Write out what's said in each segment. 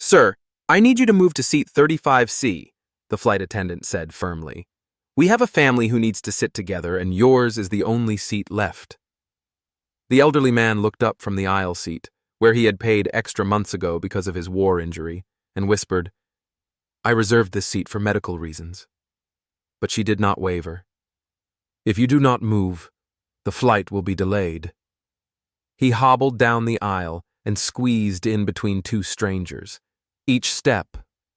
Sir, I need you to move to seat 35C, the flight attendant said firmly. We have a family who needs to sit together, and yours is the only seat left. The elderly man looked up from the aisle seat, where he had paid extra months ago because of his war injury, and whispered, I reserved this seat for medical reasons. But she did not waver. If you do not move, the flight will be delayed. He hobbled down the aisle and squeezed in between two strangers. Each step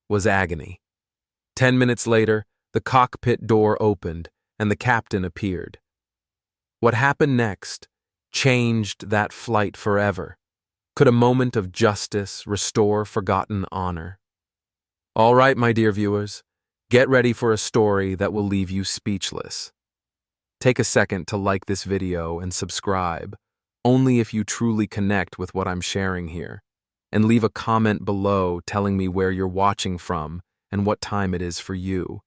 was agony. 10 minutes later, the cockpit door opened and the captain appeared. What happened next changed that flight forever. Could a moment of justice restore forgotten honor? All right, my dear viewers, get ready for a story that will leave you speechless. Take a second to like this video and subscribe, only if you truly connect with what I'm sharing here, and leave a comment below telling me where you're watching from and what time it is for you.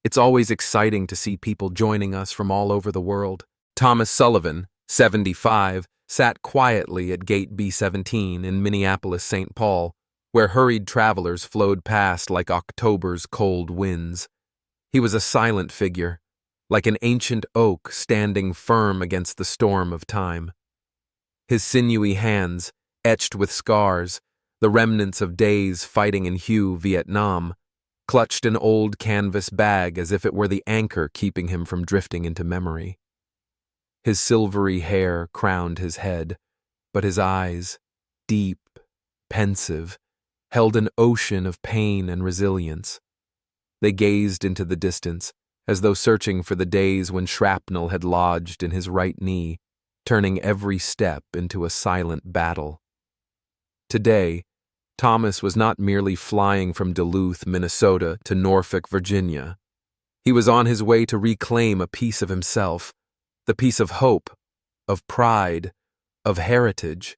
It's always exciting to see people joining us from all over the world. Thomas Sullivan, 75, sat quietly at gate B-17 in Minneapolis, St. Paul, where hurried travelers flowed past like October's cold winds. He was a silent figure, like an ancient oak standing firm against the storm of time. His sinewy hands, etched with scars, the remnants of days fighting in Hue, Vietnam, clutched an old canvas bag as if it were the anchor keeping him from drifting into memory. His silvery hair crowned his head, but his eyes, deep, pensive, held an ocean of pain and resilience. They gazed into the distance, as though searching for the days when shrapnel had lodged in his right knee, turning every step into a silent battle. Today, Thomas was not merely flying from Duluth, Minnesota to Norfolk, Virginia. He was on his way to reclaim a piece of himself, the piece of hope, of pride, of heritage.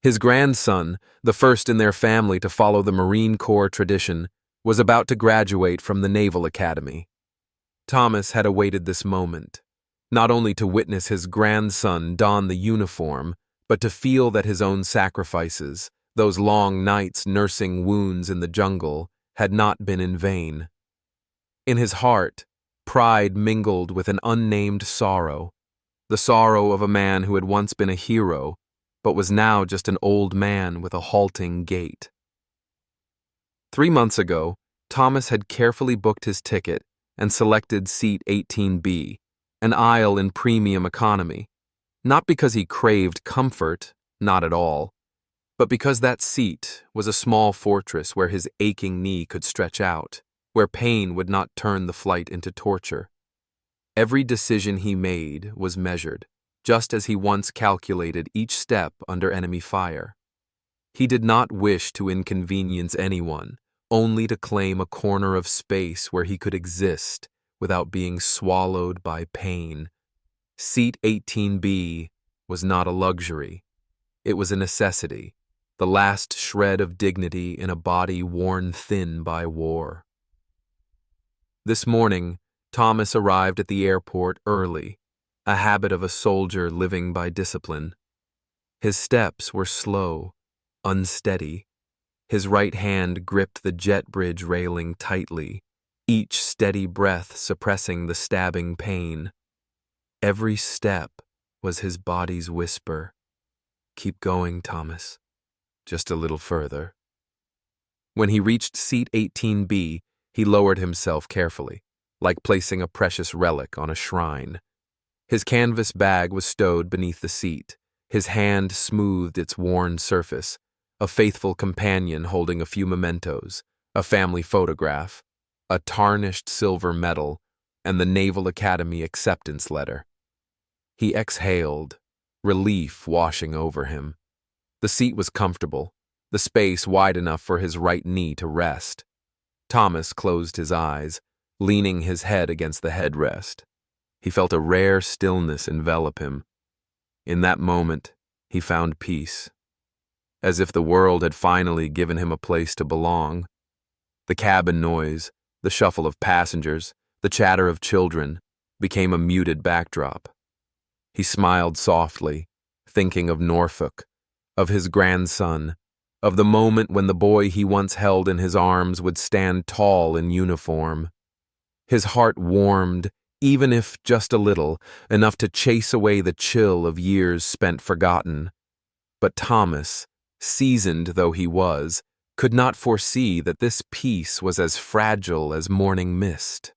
His grandson, the first in their family to follow the Marine Corps tradition, was about to graduate from the Naval Academy. Thomas had awaited this moment, not only to witness his grandson don the uniform, but to feel that his own sacrifices, those long nights nursing wounds in the jungle, had not been in vain. In his heart, pride mingled with an unnamed sorrow, the sorrow of a man who had once been a hero, but was now just an old man with a halting gait. 3 months ago, Thomas had carefully booked his ticket and selected seat 18B, an aisle in premium economy, not because he craved comfort, not at all, but because that seat was a small fortress where his aching knee could stretch out, where pain would not turn the flight into torture. Every decision he made was measured, just as he once calculated each step under enemy fire. He did not wish to inconvenience anyone, only to claim a corner of space where he could exist without being swallowed by pain. Seat 18B was not a luxury. It was a necessity, the last shred of dignity in a body worn thin by war. This morning, Thomas arrived at the airport early, a habit of a soldier living by discipline. His steps were slow, unsteady. His right hand gripped the jet bridge railing tightly, each steady breath suppressing the stabbing pain. Every step was his body's whisper. Keep going, Thomas. Just a little further. When he reached seat 18B, he lowered himself carefully, like placing a precious relic on a shrine. His canvas bag was stowed beneath the seat. His hand smoothed its worn surface, a faithful companion holding a few mementos, a family photograph, a tarnished silver medal, and the Naval Academy acceptance letter. He exhaled, relief washing over him. The seat was comfortable, the space wide enough for his right knee to rest. Thomas closed his eyes, leaning his head against the headrest. He felt a rare stillness envelop him. In that moment, he found peace, as if the world had finally given him a place to belong. The cabin noise, the shuffle of passengers, the chatter of children, became a muted backdrop. He smiled softly, thinking of Norfolk, of his grandson, of the moment when the boy he once held in his arms would stand tall in uniform. His heart warmed, even if just a little, enough to chase away the chill of years spent forgotten. But Thomas, seasoned though he was, could not foresee that this peace was as fragile as morning mist.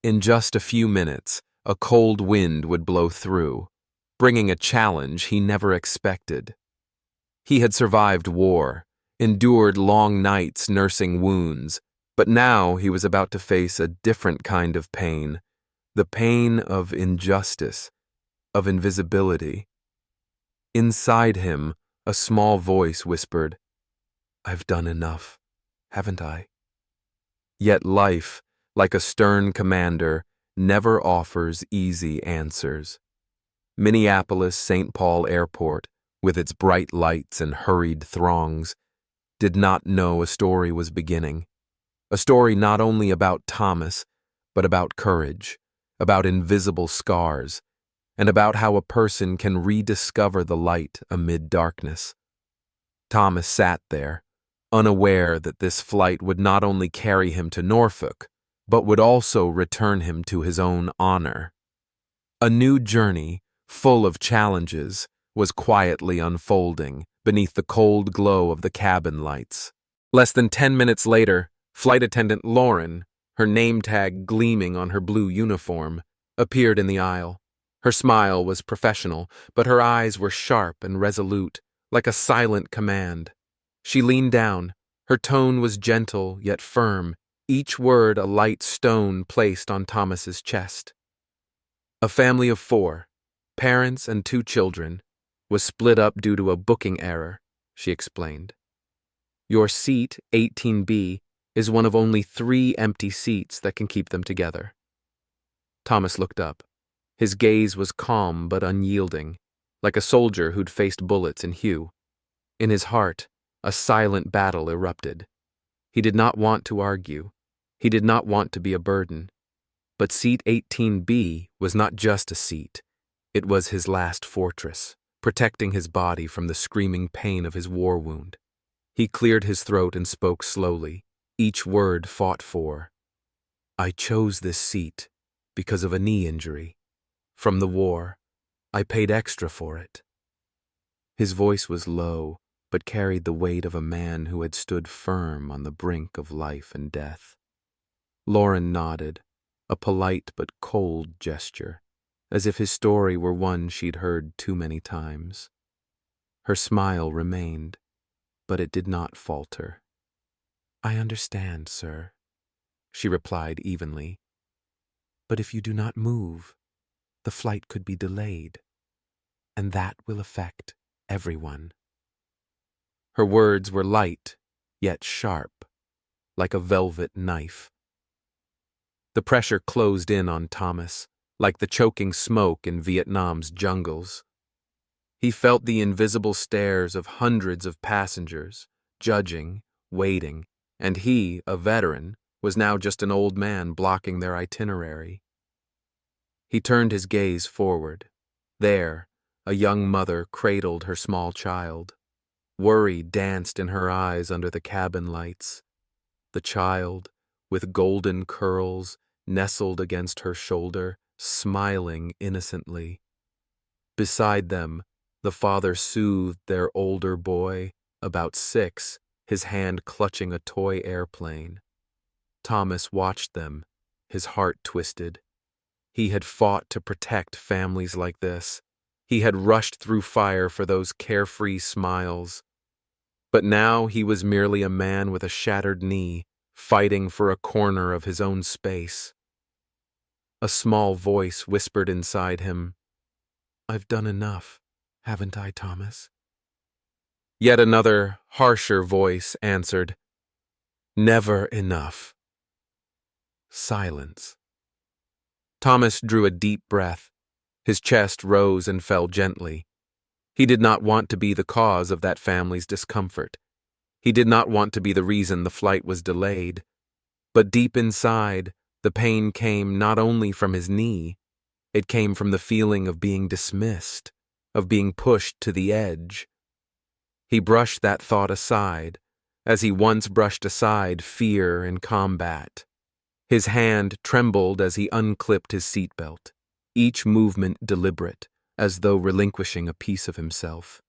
In just a few minutes, a cold wind would blow through, bringing a challenge he never expected. He had survived war, endured long nights nursing wounds, but now he was about to face a different kind of pain, the pain of injustice, of invisibility. Inside him, a small voice whispered, "I've done enough, haven't I?" Yet life, like a stern commander, never offers easy answers. Minneapolis-St. Paul Airport, with its bright lights and hurried throngs, did not know a story was beginning. A story not only about Thomas, but about courage, about invisible scars, and about how a person can rediscover the light amid darkness. Thomas sat there, unaware that this flight would not only carry him to Norfolk, but would also return him to his own honor. A new journey, full of challenges, was quietly unfolding beneath the cold glow of the cabin lights. Less than 10 minutes later, flight attendant Lauren, her name tag gleaming on her blue uniform, appeared in the aisle. Her smile was professional, but her eyes were sharp and resolute, like a silent command. She leaned down. Her tone was gentle yet firm, each word a light stone placed on Thomas's chest. A family of 4, parents and 2 children, was split up due to a booking error, she explained. Your seat, 18B, is one of only 3 empty seats that can keep them together. Thomas looked up. His gaze was calm but unyielding, like a soldier who'd faced bullets in hue. In his heart, a silent battle erupted. He did not want to argue. He did not want to be a burden. But seat 18B was not just a seat. It was his last fortress, protecting his body from the screaming pain of his war wound. He cleared his throat and spoke slowly, each word fought for. I chose this seat because of a knee injury. From the war, I paid extra for it. His voice was low, but carried the weight of a man who had stood firm on the brink of life and death. Lauren nodded, a polite but cold gesture, as if his story were one she'd heard too many times. Her smile remained, but it did not falter. I understand, sir, she replied evenly. But if you do not move, the flight could be delayed, and that will affect everyone. Her words were light, yet sharp, like a velvet knife. The pressure closed in on Thomas, like the choking smoke in Vietnam's jungles. He felt the invisible stares of hundreds of passengers, judging, waiting, and he, a veteran, was now just an old man blocking their itinerary. He turned his gaze forward. There, a young mother cradled her small child. Worry danced in her eyes under the cabin lights. The child, with golden curls, nestled against her shoulder, smiling innocently. Beside them, the father soothed their older boy, about 6, his hand clutching a toy airplane. Thomas watched them, his heart twisted. He had fought to protect families like this. He had rushed through fire for those carefree smiles. But now he was merely a man with a shattered knee, fighting for a corner of his own space. A small voice whispered inside him, I've done enough, haven't I, Thomas? Yet another, harsher voice answered, Never enough. Silence. Thomas drew a deep breath. His chest rose and fell gently. He did not want to be the cause of that family's discomfort. He did not want to be the reason the flight was delayed. But deep inside, the pain came not only from his knee, it came from the feeling of being dismissed, of being pushed to the edge. He brushed that thought aside, as he once brushed aside fear in combat. His hand trembled as he unclipped his seatbelt, each movement deliberate, as though relinquishing a piece of himself.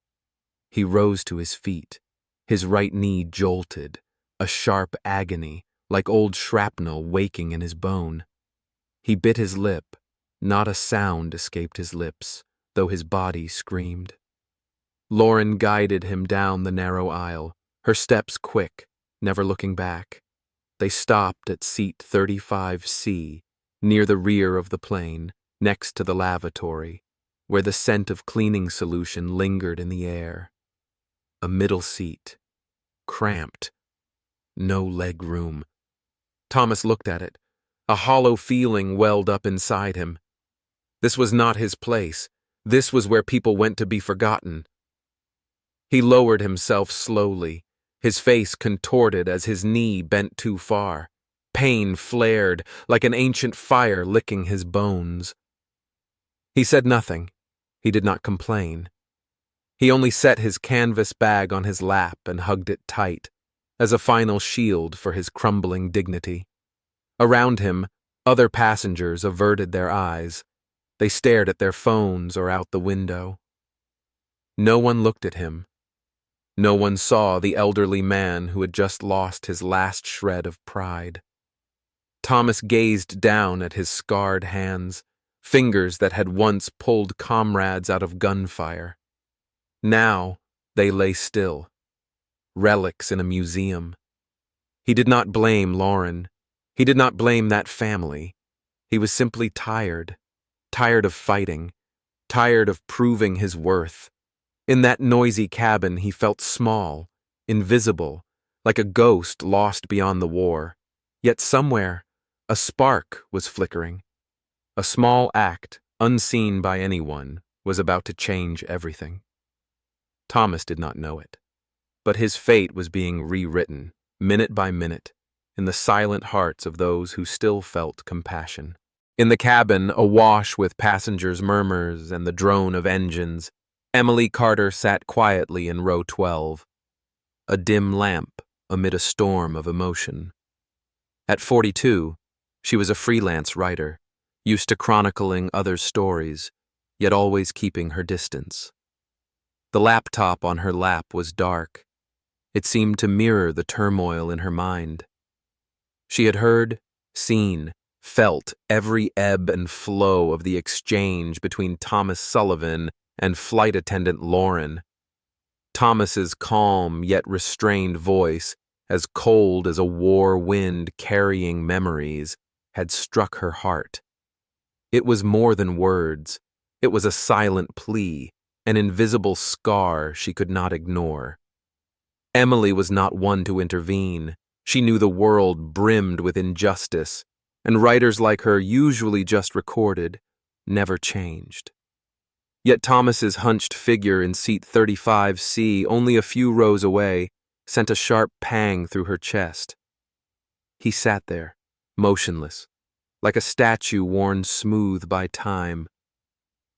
He rose to his feet. His right knee jolted, a sharp agony, like old shrapnel waking in his bone. He bit his lip. Not a sound escaped his lips, though his body screamed. Lauren guided him down the narrow aisle, her steps quick, never looking back. They stopped at seat 35C, near the rear of the plane, next to the lavatory, where the scent of cleaning solution lingered in the air. A middle seat. Cramped. No leg room. Thomas looked at it. A hollow feeling welled up inside him. This was not his place. This was where people went to be forgotten. He lowered himself slowly, his face contorted as his knee bent too far. Pain flared like an ancient fire licking his bones. He said nothing. He did not complain. He only set his canvas bag on his lap and hugged it tight, as a final shield for his crumbling dignity. Around him, other passengers averted their eyes. They stared at their phones or out the window. No one looked at him. No one saw the elderly man who had just lost his last shred of pride. Thomas gazed down at his scarred hands, fingers that had once pulled comrades out of gunfire. Now they lay still, relics in a museum. He did not blame Lauren. He did not blame that family. He was simply tired, tired of fighting, tired of proving his worth. In that noisy cabin, he felt small, invisible, like a ghost lost beyond the war. Yet somewhere, a spark was flickering. A small act, unseen by anyone, was about to change everything. Thomas did not know it, but his fate was being rewritten, minute by minute, in the silent hearts of those who still felt compassion. In the cabin, awash with passengers' murmurs and the drone of engines, Emily Carter sat quietly in row 12, a dim lamp amid a storm of emotion. At 42, she was a freelance writer, used to chronicling others' stories, yet always keeping her distance. The laptop on her lap was dark. It seemed to mirror the turmoil in her mind. She had heard, seen, felt every ebb and flow of the exchange between Thomas Sullivan and flight attendant Lauren. Thomas's calm yet restrained voice, as cold as a war wind carrying memories, had struck her heart. It was more than words. It was a silent plea, an invisible scar she could not ignore. Emily was not one to intervene. She knew the world brimmed with injustice, and writers like her usually just recorded, never changed. Yet Thomas's hunched figure in seat 35C, only a few rows away, sent a sharp pang through her chest. He sat there, motionless, like a statue worn smooth by time.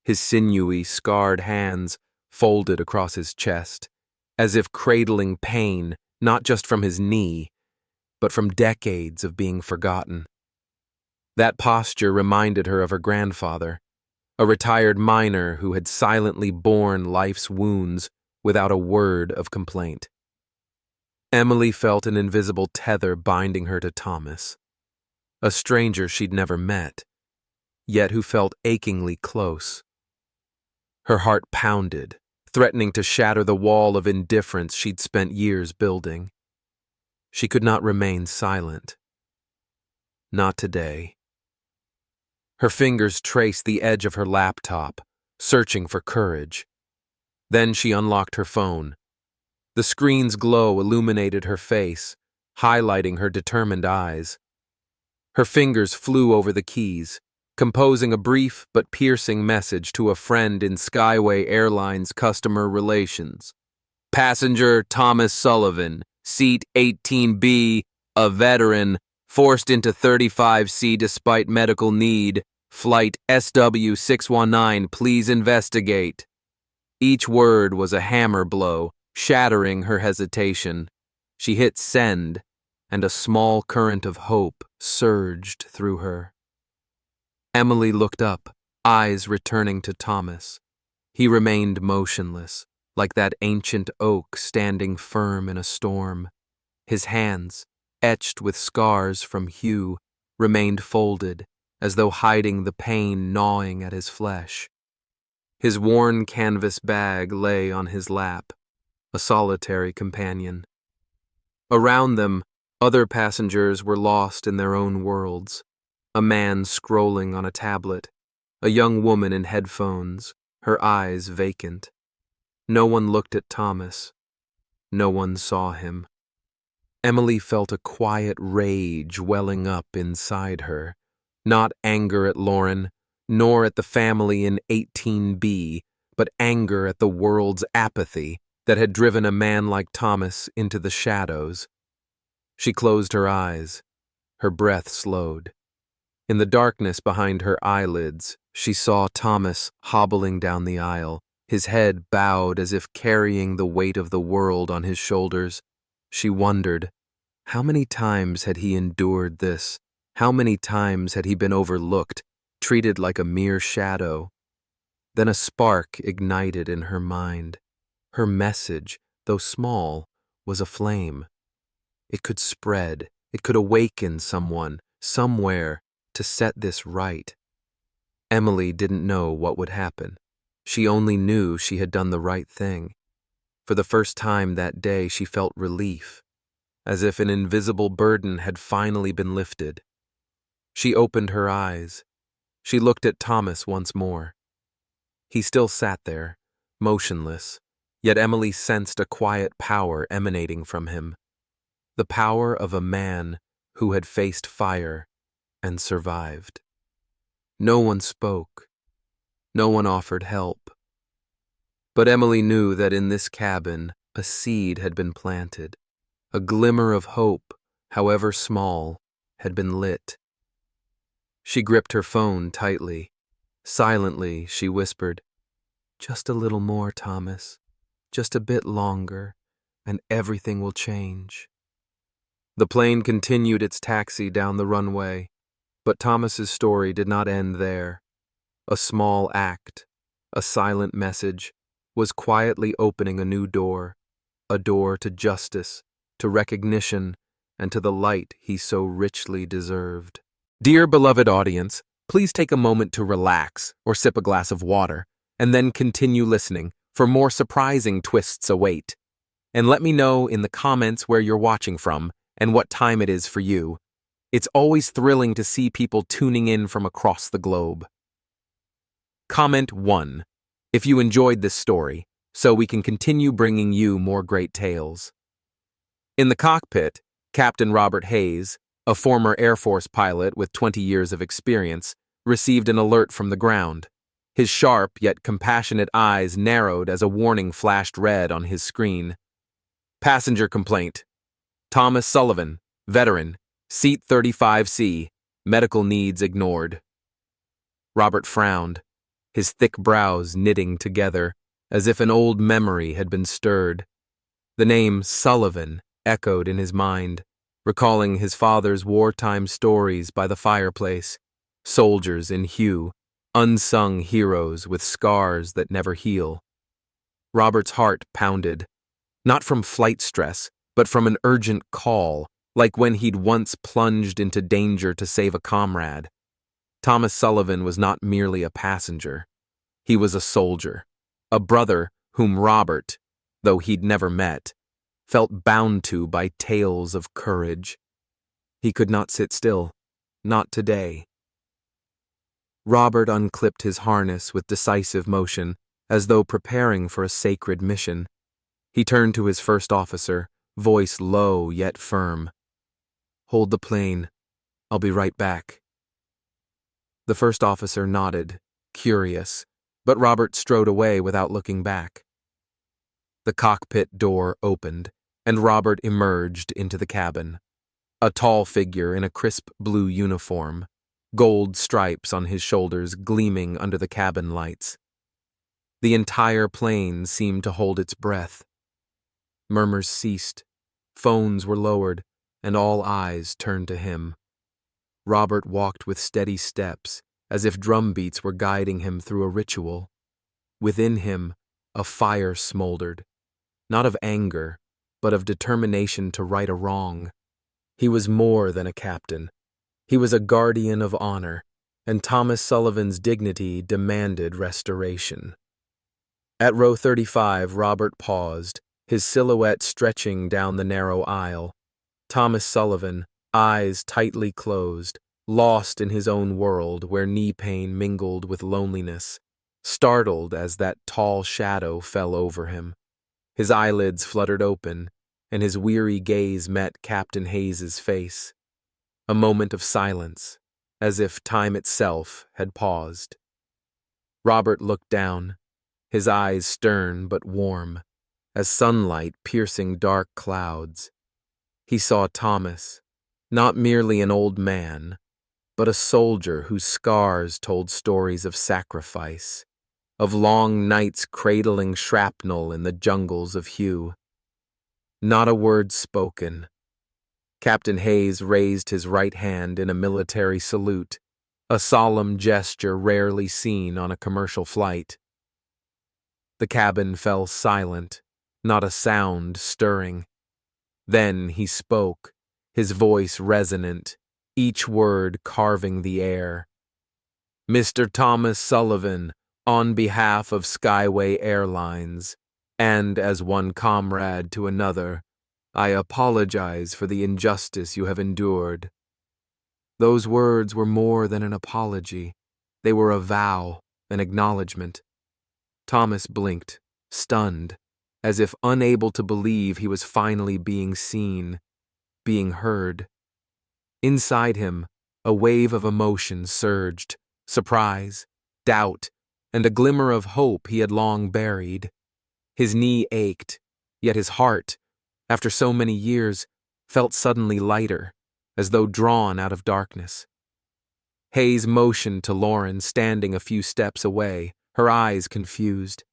His sinewy, scarred hands folded across his chest, as if cradling pain, not just from his knee, but from decades of being forgotten. That posture reminded her of her grandfather, a retired miner who had silently borne life's wounds without a word of complaint. Emily felt an invisible tether binding her to Thomas, a stranger she'd never met, yet who felt achingly close. Her heart pounded, threatening to shatter the wall of indifference she'd spent years building. She could not remain silent. Not today. Her fingers traced the edge of her laptop, searching for courage. Then she unlocked her phone. The screen's glow illuminated her face, highlighting her determined eyes. Her fingers flew over the keys, composing a brief but piercing message to a friend in Skyway Airlines customer relations. Passenger Thomas Sullivan, seat 18B, a veteran, forced into 35C despite medical need. Flight SW619, please investigate. Each word was a hammer blow, Shattering her hesitation, she hit send, and a small current of hope surged through her. Emily looked up, eyes returning to Thomas. He remained motionless, like that ancient oak standing firm in a storm. His hands, etched with scars from Hugh, remained folded, as though hiding the pain gnawing at his flesh. His worn canvas bag lay on his lap, a solitary companion. Around them, other passengers were lost in their own worlds. A man scrolling on a tablet, a young woman in headphones, her eyes vacant. No one looked at Thomas. No one saw him. Emily felt a quiet rage welling up inside her, not anger at Lauren, nor at the family in 18B, but anger at the world's apathy that had driven a man like Thomas into the shadows. She closed her eyes. Her breath slowed. In the darkness behind her eyelids, she saw Thomas hobbling down the aisle, his head bowed as if carrying the weight of the world on his shoulders. She wondered, how many times had he endured this? How many times had he been overlooked, treated like a mere shadow? Then a spark ignited in her mind. Her message, though small, was a flame. It could spread, it could awaken someone, somewhere, to set this right. Emily didn't know what would happen. She only knew she had done the right thing. For the first time that day, she felt relief, as if an invisible burden had finally been lifted. She opened her eyes. She looked at Thomas once more. He still sat there, motionless, yet Emily sensed a quiet power emanating from him. The power of a man who had faced fire and survived. No one spoke. No one offered help. But Emily knew that in this cabin a seed had been planted. A glimmer of hope, however small, had been lit. She gripped her phone tightly. Silently, she whispered, "Just a little more, Thomas. Just a bit longer, and everything will change." The plane continued its taxi down the runway, but Thomas's story did not end there. A small act, a silent message, was quietly opening a new door, a door to justice, to recognition, and to the light he so richly deserved. Dear beloved audience, please take a moment to relax or sip a glass of water, and then continue listening, for more surprising twists await. And let me know in the comments where you're watching from and what time it is for you. It's always thrilling to see people tuning in from across the globe. Comment 1 if you enjoyed this story, so we can continue bringing you more great tales. In the cockpit, Captain Robert Hayes, a former Air Force pilot with 20 years of experience, received an alert from the ground. His sharp yet compassionate eyes narrowed as a warning flashed red on his screen. Passenger complaint. Thomas Sullivan, veteran, seat 35C, medical needs ignored. Robert frowned, his thick brows knitting together, as if an old memory had been stirred. The name Sullivan echoed in his mind, recalling his father's wartime stories by the fireplace, soldiers in hue, unsung heroes with scars that never heal. Robert's heart pounded, not from flight stress, but from an urgent call, like when he'd once plunged into danger to save a comrade. Thomas Sullivan was not merely a passenger. He was a soldier, a brother whom Robert, though he'd never met, felt bound to by tales of courage. He could not sit still, not today. Robert unclipped his harness with decisive motion, as though preparing for a sacred mission. He turned to his first officer, voice low yet firm. "Hold the plane. I'll be right back." The first officer nodded, curious, but Robert strode away without looking back. The cockpit door opened, and Robert emerged into the cabin. A tall figure in a crisp blue uniform, gold stripes on his shoulders gleaming under the cabin lights. The entire plane seemed to hold its breath. Murmurs ceased, phones were lowered, and all eyes turned to him. Robert walked with steady steps, as if drum beats were guiding him through a ritual. Within him, a fire smoldered, not of anger, but of determination to right a wrong. He was more than a captain. He was a guardian of honor, and Thomas Sullivan's dignity demanded restoration. At row 35, Robert paused, his silhouette stretching down the narrow aisle. Thomas Sullivan, eyes tightly closed, lost in his own world where knee pain mingled with loneliness, startled as that tall shadow fell over him. His eyelids fluttered open, and his weary gaze met Captain Hayes's face. A moment of silence, as if time itself had paused. Robert looked down, his eyes stern but warm, as sunlight piercing dark clouds. He saw Thomas, not merely an old man, but a soldier whose scars told stories of sacrifice, of long nights cradling shrapnel in the jungles of Hugh. Not a word spoken. Captain Hayes raised his right hand in a military salute, a solemn gesture rarely seen on a commercial flight. The cabin fell silent, not a sound stirring. Then he spoke, his voice resonant, each word carving the air. "Mr. Thomas Sullivan, on behalf of Skyway Airlines, and as one comrade to another, I apologize for the injustice you have endured." Those words were more than an apology. They were a vow, an acknowledgement. Thomas blinked, stunned, as if unable to believe he was finally being seen, being heard. Inside him, a wave of emotion surged, surprise, doubt, and a glimmer of hope he had long buried. His knee ached, yet his heart, after so many years, felt suddenly lighter, as though drawn out of darkness. Hayes motioned to Lauren, standing a few steps away, her eyes confused.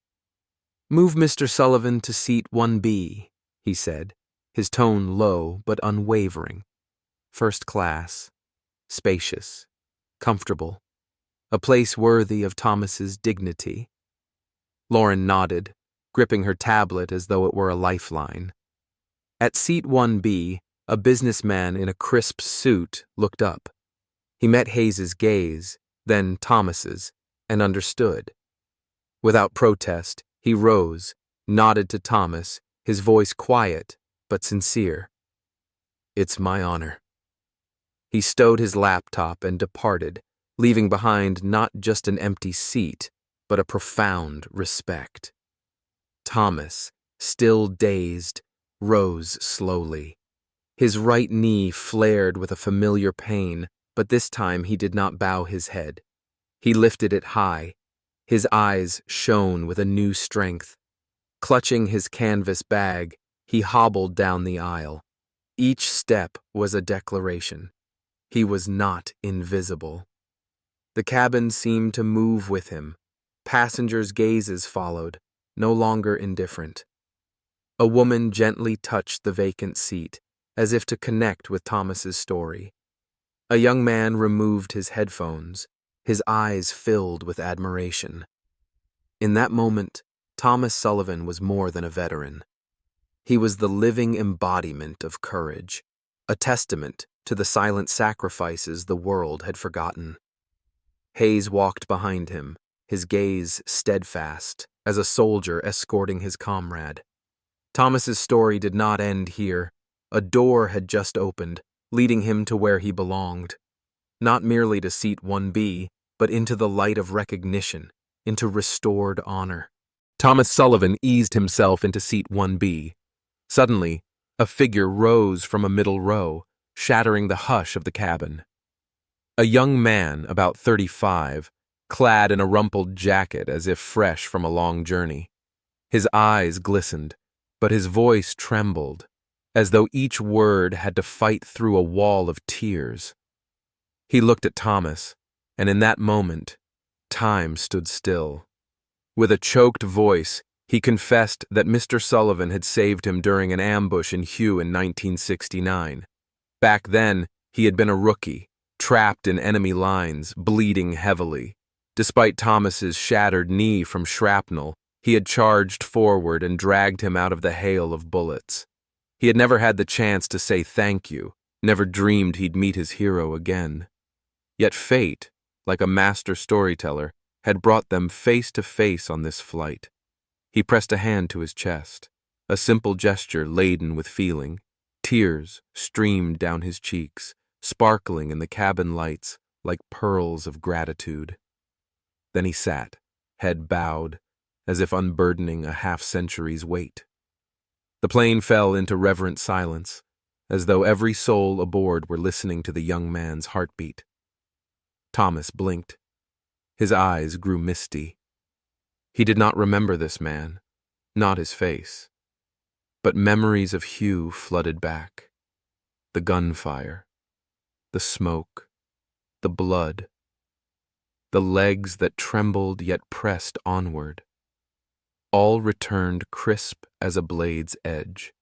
"Move Mr. Sullivan to seat 1B, he said, his tone low but unwavering. First class, spacious, comfortable, a place worthy of Thomas's dignity. Lauren nodded, gripping her tablet as though it were a lifeline. At seat 1B, a businessman in a crisp suit looked up. He met Hayes's gaze, then Thomas's, and understood. Without protest, he rose, nodded to Thomas, his voice quiet but sincere. "It's my honor." He stowed his laptop and departed, leaving behind not just an empty seat, but a profound respect. Thomas, still dazed, rose slowly. His right knee flared with a familiar pain, but this time he did not bow his head. He lifted it high. His eyes shone with a new strength. Clutching his canvas bag, he hobbled down the aisle. Each step was a declaration. He was not invisible. The cabin seemed to move with him. Passengers' gazes followed, no longer indifferent. A woman gently touched the vacant seat, as if to connect with Thomas's story. A young man removed his headphones, his eyes filled with admiration. In that moment, Thomas Sullivan was more than a veteran. He was the living embodiment of courage, a testament to the silent sacrifices the world had forgotten. Hayes walked behind him, his gaze steadfast, as a soldier escorting his comrade. Thomas's story did not end here. A door had just opened, leading him to where he belonged. Not merely to seat 1B, but into the light of recognition, into restored honor. Thomas Sullivan eased himself into seat 1B. Suddenly, a figure rose from a middle row, shattering the hush of the cabin. A young man, about 35, clad in a rumpled jacket as if fresh from a long journey. His eyes glistened, but his voice trembled, as though each word had to fight through a wall of tears. He looked at Thomas, and in that moment, time stood still. With a choked voice, He confessed that Mr. Sullivan had saved him during an ambush in Hue in 1969. Back then, he had been a rookie, trapped in enemy lines, bleeding heavily. Despite Thomas's shattered knee from shrapnel, he had charged forward and dragged him out of the hail of bullets. He had never had the chance to say thank you, never dreamed he'd meet his hero again. Yet fate, like a master storyteller, had brought them face to face on this flight. He pressed a hand to his chest, a simple gesture laden with feeling. Tears streamed down his cheeks, sparkling in the cabin lights like pearls of gratitude. Then he sat, head bowed, as if unburdening a half-century's weight. The plane fell into reverent silence, as though every soul aboard were listening to the young man's heartbeat. Thomas blinked. His eyes grew misty. He did not remember this man, not his face. But memories of Hugh flooded back. The gunfire, the smoke, the blood, the legs that trembled yet pressed onward. All returned crisp as a blade's edge.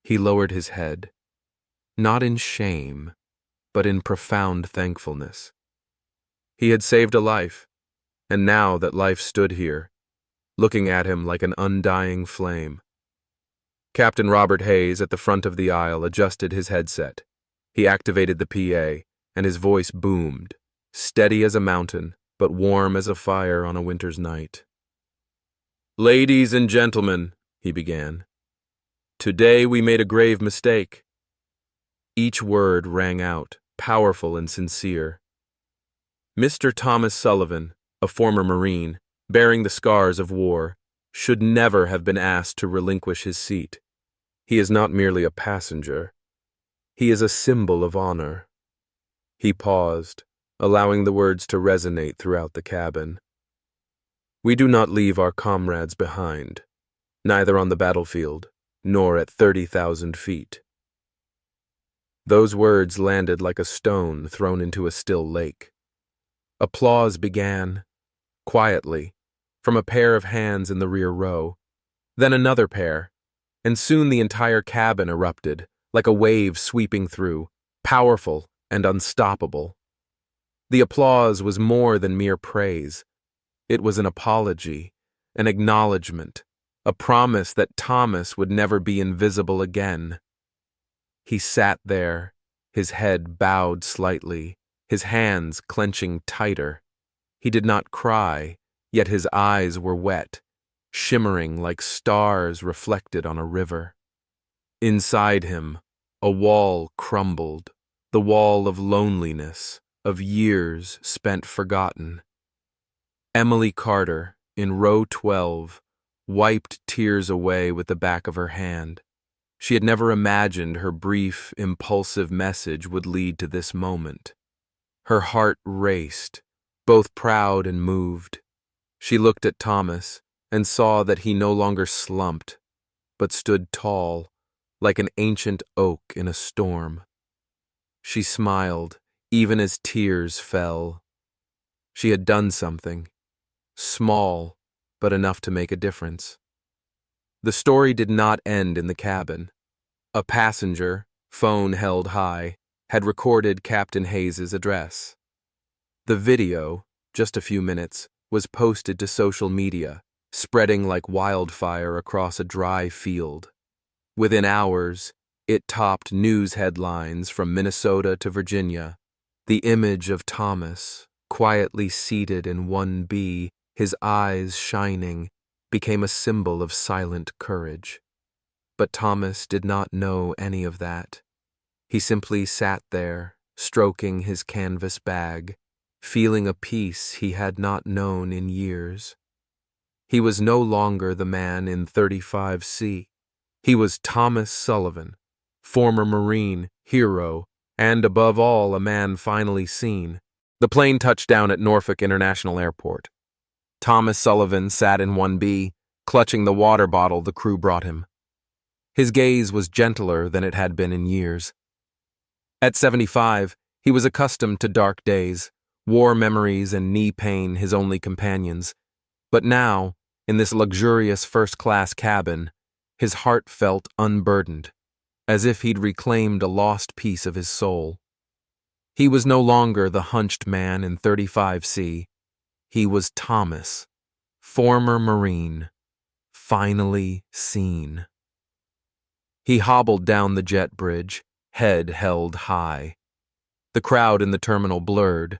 He lowered his head, not in shame, but in profound thankfulness. He had saved a life, and now that life stood here, looking at him like an undying flame. Captain Robert Hayes at the front of the aisle adjusted his headset. He activated the PA, and his voice boomed, steady as a mountain, but warm as a fire on a winter's night. "Ladies and gentlemen," he began, "today we made a grave mistake." Each word rang out, powerful and sincere. Mr. Thomas Sullivan, a former Marine, bearing the scars of war, should never have been asked to relinquish his seat. He is not merely a passenger. He is a symbol of honor. He paused, allowing the words to resonate throughout the cabin. We do not leave our comrades behind, neither on the battlefield, nor at 30,000 feet. Those words landed like a stone thrown into a still lake. Applause began, quietly, from a pair of hands in the rear row, then another pair, and soon the entire cabin erupted, like a wave sweeping through, powerful and unstoppable. The applause was more than mere praise. It was an apology, an acknowledgement, a promise that Thomas would never be invisible again. He sat there, his head bowed slightly, his hands clenching tighter. He did not cry, yet his eyes were wet, shimmering like stars reflected on a river. Inside him, a wall crumbled, the wall of loneliness, of years spent forgotten. Emily Carter, in row 12, wiped tears away with the back of her hand. She had never imagined her brief, impulsive message would lead to this moment. Her heart raced, both proud and moved. She looked at Thomas and saw that he no longer slumped, but stood tall, like an ancient oak in a storm. She smiled, even as tears fell. She had done something, small, but enough to make a difference. The story did not end in the cabin. A passenger, phone held high, had recorded Captain Hayes's address. The video, just a few minutes, was posted to social media, spreading like wildfire across a dry field. Within hours, it topped news headlines from Minnesota to Virginia. The image of Thomas, quietly seated in 1B, his eyes shining, became a symbol of silent courage. But Thomas did not know any of that. He simply sat there, stroking his canvas bag, feeling a peace he had not known in years. He was no longer the man in 35C. He was Thomas Sullivan, former Marine, hero, and above all, a man finally seen. The plane touched down at Norfolk International Airport. Thomas Sullivan sat in 1B, clutching the water bottle the crew brought him. His gaze was gentler than it had been in years. At 75, he was accustomed to dark days, war memories and knee pain his only companions. But now, In this luxurious first-class cabin, his heart felt unburdened, as if he'd reclaimed a lost piece of his soul. He was no longer the hunched man in 35C. He was Thomas, former Marine, finally seen. He hobbled down the jet bridge, head held high. The crowd in the terminal blurred,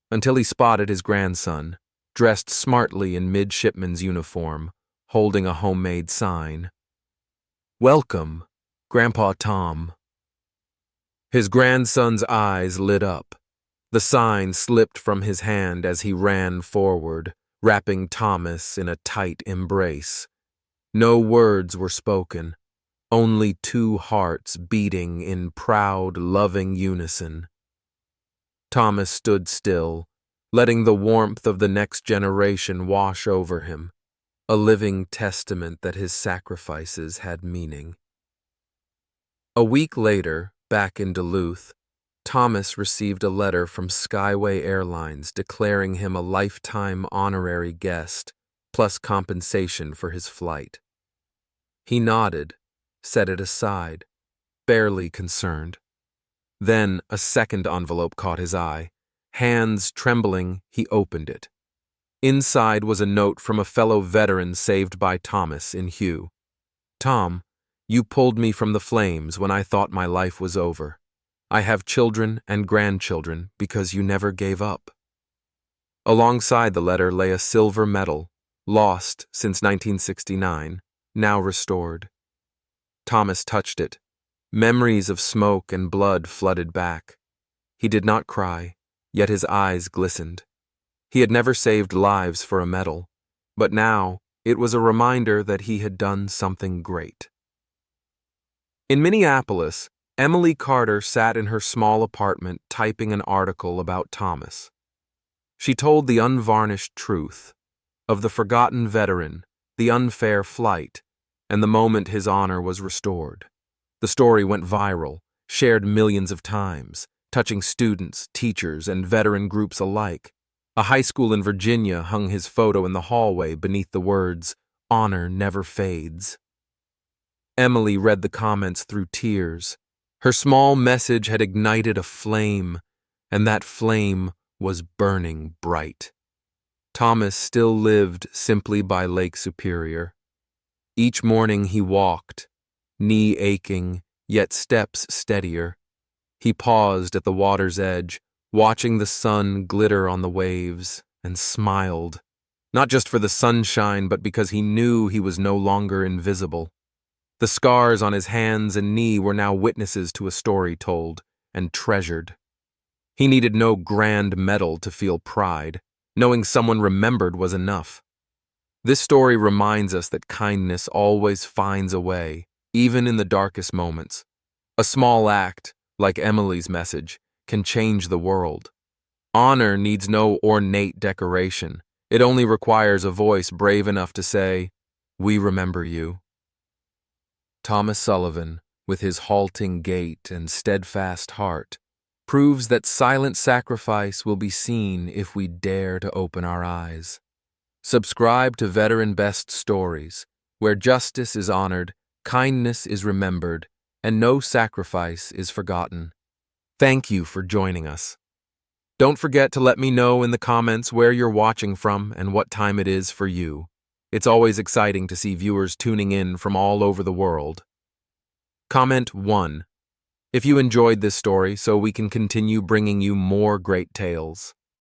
until he spotted his grandson, dressed smartly in midshipman's uniform, holding a homemade sign. "Welcome, Grandpa Tom." His grandson's eyes lit up. The sign slipped from his hand as he ran forward, wrapping Thomas in a tight embrace. No words were spoken, only two hearts beating in proud, loving unison. Thomas stood still, letting the warmth of the next generation wash over him, a living testament that his sacrifices had meaning. A week later, back in Duluth, Thomas received a letter from Skyway Airlines declaring him a lifetime honorary guest, plus compensation for his flight. He nodded, set it aside, barely concerned. Then a second envelope caught his eye. Hands trembling, he opened it. Inside was a note from a fellow veteran saved by Thomas in Hugh. "Tom, you pulled me from the flames when I thought my life was over. I have children and grandchildren because you never gave up." Alongside the letter lay a silver medal, lost since 1969, now restored. Thomas touched it. Memories of smoke and blood flooded back. He did not cry, yet his eyes glistened. He had never saved lives for a medal, but now it was a reminder that he had done something great. In Minneapolis, Emily Carter sat in her small apartment typing an article about Thomas. She told the unvarnished truth of the forgotten veteran, the unfair flight, and the moment his honor was restored. The story went viral, shared millions of times, touching students, teachers, and veteran groups alike. A high school in Virginia hung his photo in the hallway beneath the words, "Honor never fades." Emily read the comments through tears. Her small message had ignited a flame, and that flame was burning bright. Thomas still lived simply by Lake Superior. Each morning he walked, knee aching, yet steps steadier. He paused at the water's edge, watching the sun glitter on the waves, and smiled, not just for the sunshine, but because he knew he was no longer invisible. The scars on his hands and knee were now witnesses to a story told and treasured. He needed no grand medal to feel pride. Knowing someone remembered was enough. This story reminds us that kindness always finds a way, even in the darkest moments. A small act, like Emily's message, can change the world. Honor needs no ornate decoration. It only requires a voice brave enough to say, "We remember you." Thomas Sullivan, with his halting gait and steadfast heart, proves that silent sacrifice will be seen if we dare to open our eyes. Subscribe to Veteran Best Stories, where justice is honored, kindness is remembered, and no sacrifice is forgotten. Thank you for joining us. Don't forget to let me know in the comments where you're watching from and what time it is for you. It's always exciting to see viewers tuning in from all over the world. Comment 1 if you enjoyed this story so we can continue bringing you more great tales.